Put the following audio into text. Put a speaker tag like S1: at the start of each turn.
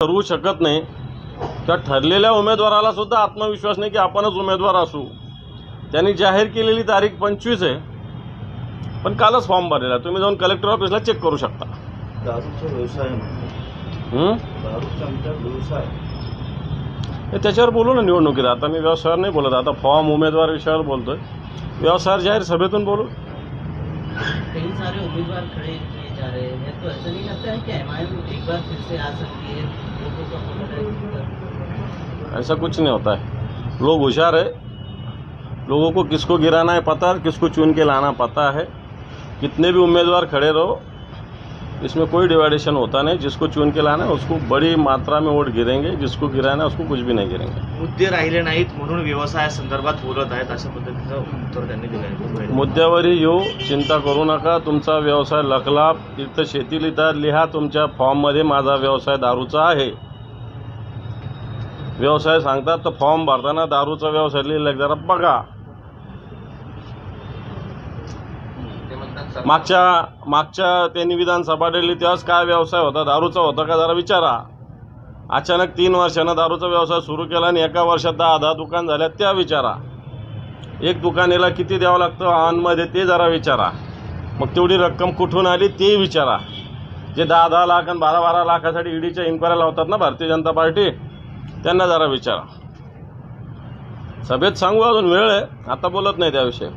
S1: ठरवू शकत नाही किंवा ठरलेल्या उमेदवाराला सुद्धा आत्मविश्वास नाही की आपणच उमेदवार असू। त्यांनी जाहीर केलेली तारीख 25 आहे, पण कालच फॉर्म भरलेला। तुम्ही जाऊन कलेक्टर ऑफिसला चेक करू शकता।
S2: दारूचा व्यवसाय दारूचा व्यवसाय
S1: त्याच्यावर बोलू ना निवडणुकीत। आता मी व्यवसायावर नाही बोलत, आता फॉर्म उमेदवार विषयावर बोलतोय। व्यवसायावर जाहीर सभेतून बोलू।
S3: कई सारे उम्मीदवार खड़े किए जा रहे हैं, तो ऐसा नहीं लगता है कि एमआईएम एक बार फिर से आ सकती है? लोगों का
S1: ऐसा कुछ नहीं होता है। लोग होशियार है, लोगों को किसको गिराना है पता है, किसको चुन के लाना पता है। कितने भी उम्मीदवार खड़े रहो, इसमें कोई डिवाइडेशन होता नहीं। जिसको चुन के लाना है उसको बड़ी मात्रा में वोट गिरेंगे, जिसको गिराना है उसको कुछ भी नहीं गिरेंगे।
S2: मुद्दे राहिले नाहीत म्हणून व्यवसायासंदर्भात बोलत आहेत, अशा पद्धतीचं उत्तर त्यांनी दिलं।
S1: मुद्द्यावरही येऊ, चिंता करू नका। तुमचा व्यवसाय लखला, इथं शेती लिहा तुमच्या फॉर्ममध्ये माझा व्यवसाय दारूचा आहे। व्यवसाय सांगतात तर फॉर्म भरताना दारूचा व्यवसाय लिहिला जरा बघा। मागच्या त्यांनी विधानसभा दिली तेव्हाच काय व्यवसाय होता, दारूचा होता का जरा विचारा। अचानक 3 वर्षांना दारूचा व्यवसाय सुरू केला आणि एका वर्षात 10 दुकान झाल्या त्या विचारा। एक दुकानेला किती द्यावं लागतं ऑनमध्ये ते जरा विचारा। मग तेवढी रक्कम कुठून आली ते विचारा। जे 10 लाख आणि 12 लाखासाठी ईडीच्या इन्क्वायरी लावतात ना भारतीय जनता पार्टी, त्यांना जरा विचारा। सभेत सांगू, अजून वेळ आहे, आता बोलत नाही त्याविषयी।